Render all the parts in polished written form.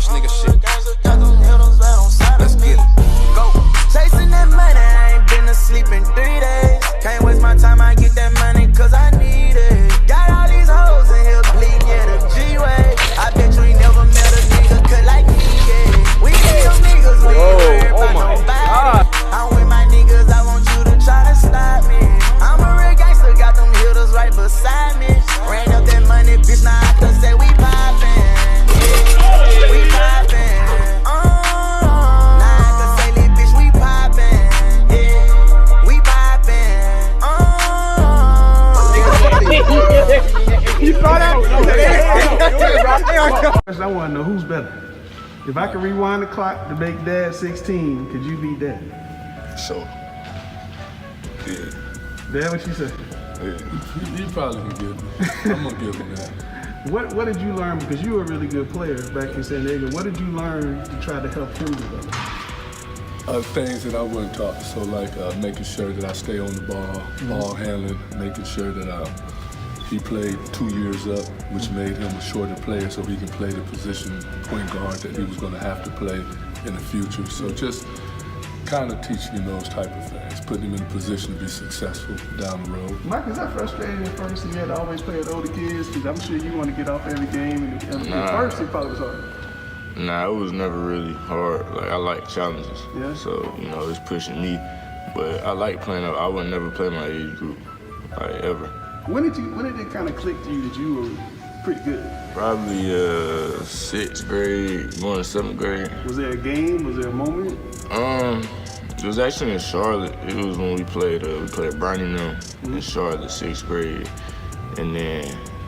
rich nigga shit. Let's get it. Go. Chasing that money, I ain't been asleep in 3 days. Can't waste my time, I get that money cause I need it. Got all these hoes in here bleeding, yeah, the G-way. I bet you ain't never met a nigga cut like me, yeah. We need them niggas, we ain't worried about nobody. I'm with my niggas, I want you to try to stop me. I'm a real gangster, got them hitters right beside me. Ran up that money, bitch, now I can say we poppin'. Yeah, we poppin'. Now I can say, little bitch, we poppin'. Yeah, we poppin'. You saw that? I want to know who's better. If I could rewind the clock to make Dad 16, could you beat Dad? Sure. Yeah. Dad, what you say? Yeah. You probably can give me. I'm gonna give him that. What did you learn, because you were a really good player back in San Diego, what did you learn to try to help him develop? Things that I wouldn't talk, so like making sure that I stay on the ball handling, making sure that he played 2 years up, which made him a shorter player so he can play the position point guard that he was gonna have to play in the future. So just kind of teaching him those type of things, putting him in a position to be successful down the road. Mike, is that frustrating at first? You had to always play with older kids, because I'm sure you want to get off every game, and at first it probably was hard. Nah, it was never really hard. Like, I like challenges. Yeah. So, you know, it's pushing me. But I like playing up. I would never play my age group, like, ever. When did it kind of click to you that you were pretty good? Probably 6th grade, going to 7th grade. Was there a game? Was there a moment? It was actually in Charlotte. It was when we played Brownie Mill in Charlotte, 6th grade. And then,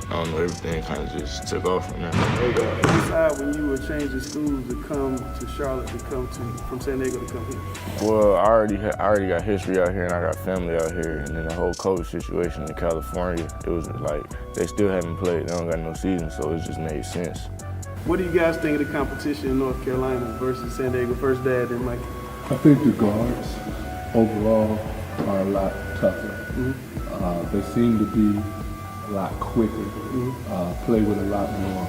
I don't know, everything kind of just took off from there. Hey, you decide when you were changing schools to come to Charlotte, from San Diego to come here? Well, I already got history out here, and I got family out here, and then the whole COVID situation in California, it was like, they still haven't played, they don't got no season, so it just made sense. What do you guys think of the competition in North Carolina versus San Diego? First, Dad, then Mikey. I think the guards overall are a lot tougher. They seem to be a lot quicker, play with a lot more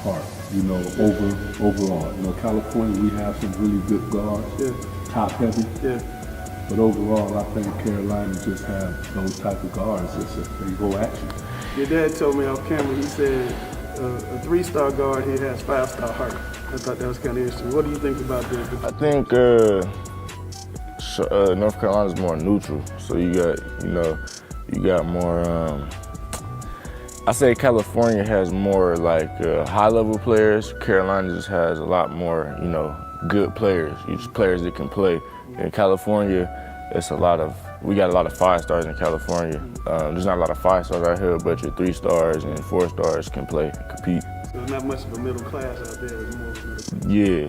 heart, you know, overall. You know, California, we have some really good guards, top heavy. Yeah. But overall, I think Carolina just have those type of guards. They go at you. Your dad told me off camera, he said a 3-star guard here has 5-star heart. I thought that was kind of interesting. What do you think about that? I think North Carolina's more neutral. So you got more, I say California has more like high-level players. Carolina just has a lot more, you know, good players, just players that can play. In California, we got a lot of 5-stars in California. There's not a lot of 5-stars out here, but your 3-stars and 4-stars can play, compete. So there's not much of a middle class out there. It's more of a middle class. Yeah.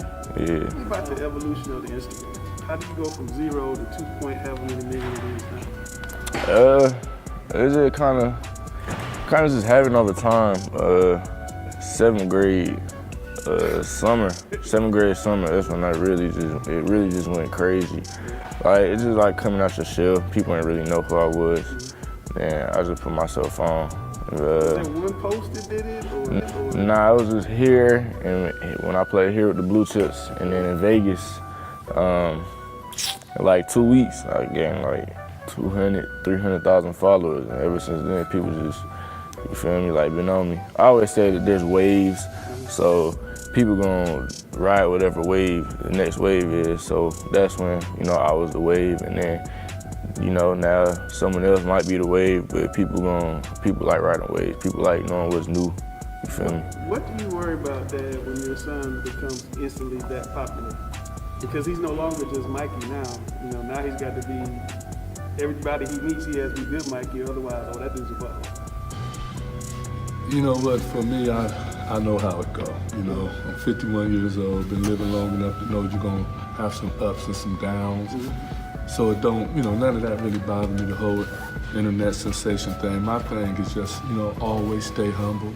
What about the evolution of the Instagram? How do you go from 0 to 2 however many million it is now? It's just kind of just having over time. 7th grade summer, that's when it really just went crazy. Like, it's just like coming out your shell. People didn't really know who I was. And I just put myself on. Was there one post that did it? Or? Nah, I was just here, and when I played here with the Blue Chips, and then in Vegas, in like 2 weeks, I gained like 300,000 followers. And ever since then, people just, you feel me, like been on me. I always say that there's waves, so people gonna ride whatever wave the next wave is. So that's when, you know, I was the wave, and then, you know, now someone else might be the wave, but people like riding waves. People like knowing what's new. You feel me? What do you worry about, Dad, when your son becomes instantly that popular? Because he's no longer just Mikey now. You know, now he's got to be, everybody he meets, he has to be good Mikey, otherwise, oh, that dude's a ball. You know what, for me, I know how it goes. You know, I'm 51 years old, been living long enough to know you're gonna have some ups and some downs. So it don't, you know, none of that really bothered me, the whole internet sensation thing. My thing is just, you know, always stay humble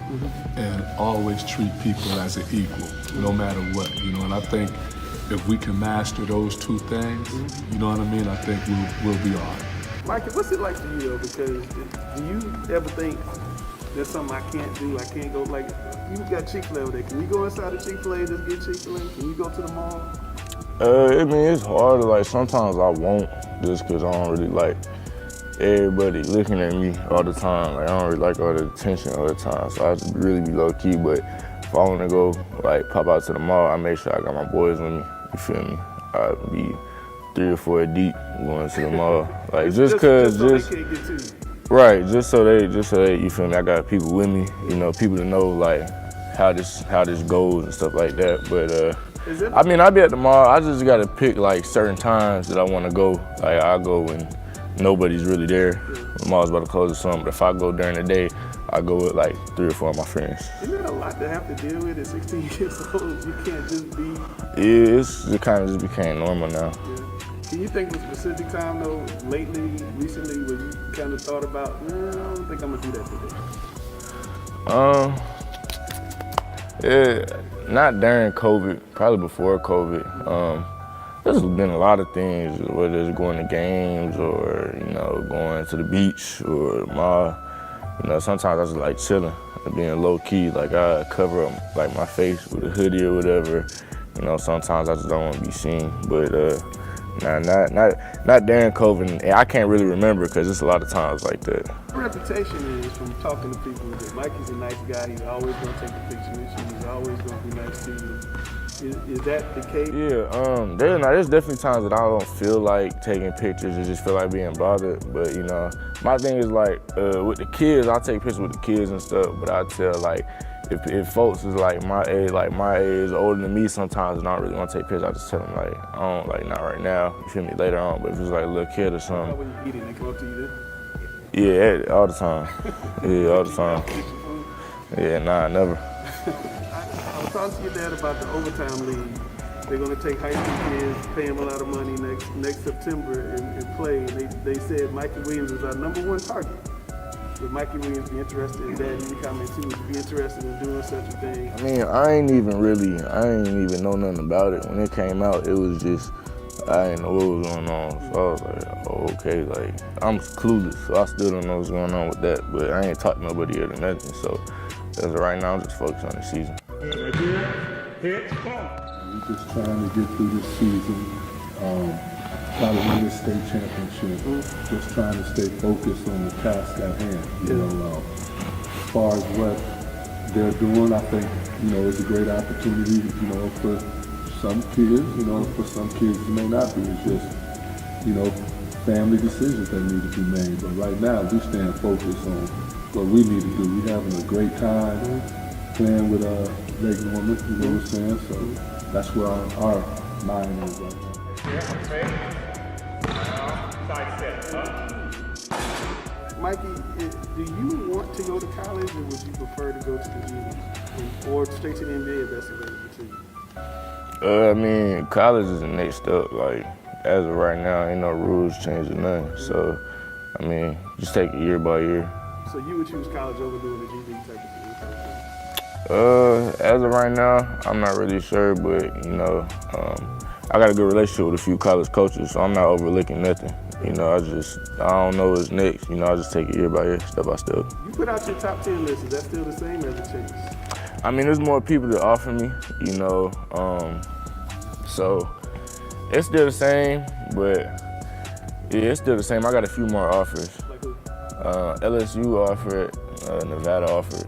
and always treat people as an equal, no matter what, you know. And I think if we can master those two things, you know what I mean, I think we'll be all right. Mikey, what's it like for you, though? Because do you ever think That's something I can't do. I can't go, like, you got Chick-fil-A over there. Can you go inside of Chick-fil-A and just get Chick-fil-A? Can you go to the mall? I mean, it's hard. Like, sometimes I won't just because I don't really like everybody looking at me all the time. Like, I don't really like all the attention all the time. So I have to really be low-key. But if I want to go, like, pop out to the mall, I make sure I got my boys with me. You feel me? I'd be 3 or 4 deep going to the mall. Like, just cause, so they can't get to you. Right, just so they, you feel me? I got people with me, you know, people to know like how this goes and stuff like that. But I mean, I be at the mall. I just gotta pick like certain times that I want to go. Like I go when nobody's really there. The mall's about to close or something. But if I go during the day, I go with like 3 or 4 of my friends. Isn't that a lot to have to deal with at 16 years old? You can't just be. Yeah, it kind of just became normal now. Yeah. Can you think of a specific time though, recently, where you kind of thought about, no, I don't think I'm gonna do that today? Yeah, not during COVID, probably before COVID. There's been a lot of things, whether it's going to games or, you know, going to the beach or the mall. You know, sometimes I just like chilling and being low key. Like I cover up like my face with a hoodie or whatever. You know, sometimes I just don't want to be seen. But not during COVID. And I can't really remember because it's a lot of times like that. My reputation is from talking to people that Mikey's a nice guy. He's always gonna take a picture with you. He's always gonna be nice to you. Is that the case? Yeah, there's definitely times that I don't feel like taking pictures or just feel like being bothered. But you know, my thing is like with the kids, I take pictures with the kids and stuff. But I tell like if folks is like my age, older than me, sometimes and I don't really want to take pictures. I just tell them like I don't like not right now. You feel me later on. But if it's like a little kid or something. When you eating, they come up to you then? Yeah, all the time. Yeah, all the time. Yeah, nah, never. I was talking to your dad about the overtime league. They're going to take high school kids, pay them a lot of money next September and play. And they said Mikey Williams is our #1 target. Would Mikey Williams be interested in that? And you comment too, would you be interested in doing such a thing? I mean, I ain't even know nothing about it. When it came out, it was just, I didn't know what was going on. So I was like, oh, okay, like, I'm clueless, so I still don't know what's going on with that. But I ain't talked to nobody yet or nothing, so as of right now, I'm just focused on the season. We're just trying to get through this season, try to win this state championship, just trying to stay focused on the task at hand. You know, as far as what they're doing, I think, you know, it's a great opportunity, you know, for some kids, you know, for some kids it may not be. It's just, you know, family decisions that need to be made. But right now, we stand focused on what we need to do. We're having a great time playing with Lake Norman, you know what I'm saying? So that's where our mind is right now. Mikey, do you want to go to college, or would you prefer to go to the G League or straight to the NBA if that's available to you? I mean, college is the next step. Like, as of right now, ain't no rules changing nothing. So, I mean, just take it year by year. So you would choose college over doing the G League type of thing? As of right now, I'm not really sure, but, you know, I got a good relationship with a few college coaches, so I'm not overlooking nothing. You know, I don't know what's next. You know, I just take it year by year, step by step. You put out your top 10 list. Is that still the same as it changed? I mean, there's more people that offer me, you know, so it's still the same, but yeah, it's still the same. I got a few more offers. Like who? LSU offered, Nevada offered.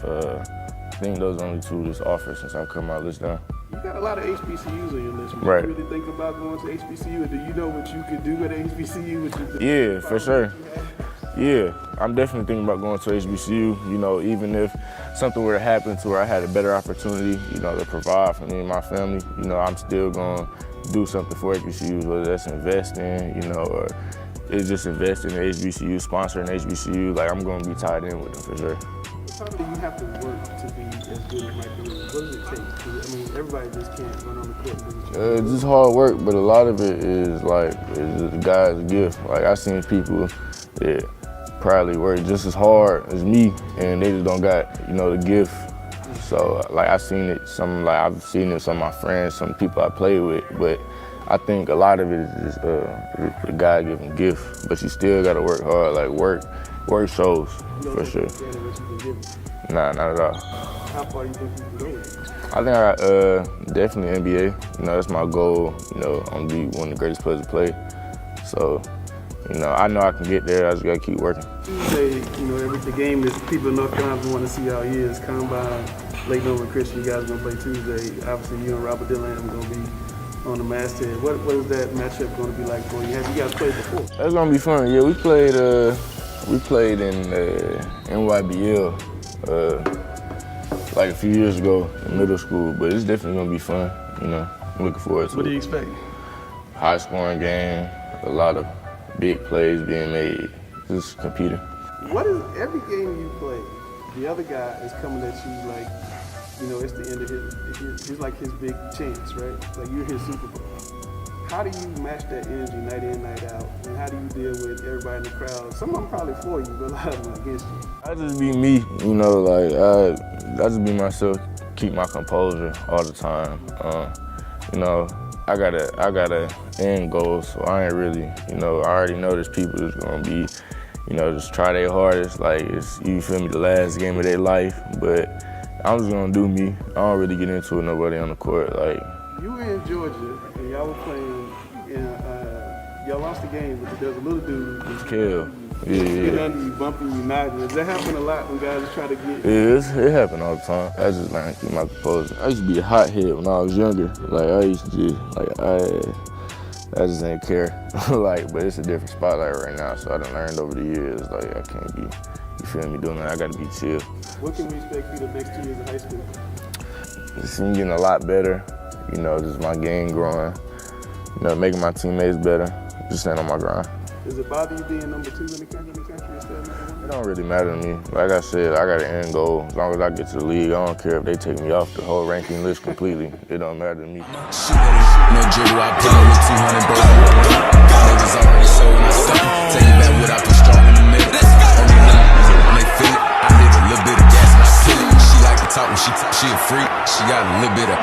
I think those are the only 2 that's offered since I cut my list down. You got a lot of HBCUs on your list. Would Right. you really think about going to HBCU, or do you know what you could do at HBCU? Yeah, for sure. Yeah, I'm definitely thinking about going to HBCU. You know, even if something were to happen to where I had a better opportunity, you know, to provide for me and my family, you know, I'm still going to do something for HBCUs, whether that's investing, you know, or it's just investing in HBCU, sponsoring HBCU. Like, I'm going to be tied in with them for sure. How do you have to work to be as good as Mikey Williams? What does it take? I mean, everybody just can't run on the court and do It's just hard work, but a lot of it is like, it's God's gift. Like, I've seen people that probably work just as hard as me, and they just don't got, you know, the gift. So, like, I've seen it some of my friends, some people I play with, but I think a lot of it is just a God-given gift. But you still gotta work hard, like work Work shows, You for sure. What you can give him. Nah, not at all. How far do you think you can go with it? I think I got definitely NBA. You know, that's my goal. You know, I'm gonna be one of the greatest players to play. So, you know, I know I can get there. I just gotta keep working. Tuesday, you know, the game is people in North Carolina want to see how he is. Combine, late Nova Christian, you guys gonna play Tuesday. Obviously, you and Robert Dillon gonna be on the masthead. What is that matchup gonna be like for you? Have you guys played before? That's gonna be fun. Yeah, we played in NYBL like a few years ago in middle school, but it's definitely gonna be fun. You know, I'm looking forward to it. What do you expect? High scoring game, a lot of big plays being made, just competing. What is every game you play? The other guy is coming at you like, you know, it's the end of his like his big chance, right? Like you're his Super Bowl. How do you match that energy night in, night out? And how do you deal with everybody in the crowd? Some of them probably for you, but a lot of them against you. I just be me, you know, like I just be myself, keep my composure all the time. You know, I gotta end goal, so I ain't really, you know, I already know there's people that's gonna be, you know, just try their hardest, like it's, you feel me, the last game of their life, but I'm just gonna do me. I don't really get into it with nobody on the court, like. You were in Georgia, and y'all were playing, and y'all lost the game, but there's a little dude who's Kill. get Yeah. under you, bumping you, nodding. Does that happen a lot when guys try to get? Yeah, it happen all the time. I just learned to keep my composure. I used to be a hothead when I was younger. Like I used to just, like I just didn't care. Like, but it's a different spotlight right now, so I done learned over the years, like I can't be, you feel me, doing that. I gotta be chill. What can we expect for the next 2 years of high school? Just me getting a lot better, you know, just my game growing, you know, making my teammates better, just staying on my grind. Does it bother you being number 2 in the country instead of number 1? It don't really matter to me. Like I said, I got an end goal. As long as I get to the league, I don't care if they take me off the whole ranking list completely. It don't matter to me. No dribble, I put with 200 bros on my run. Niggas already sold myself. Tell you back what I put strong in the middle. Only niggas when they feel it. I need a little bit of gas and I feel it. She like to talk when she a freak. She got a little bit of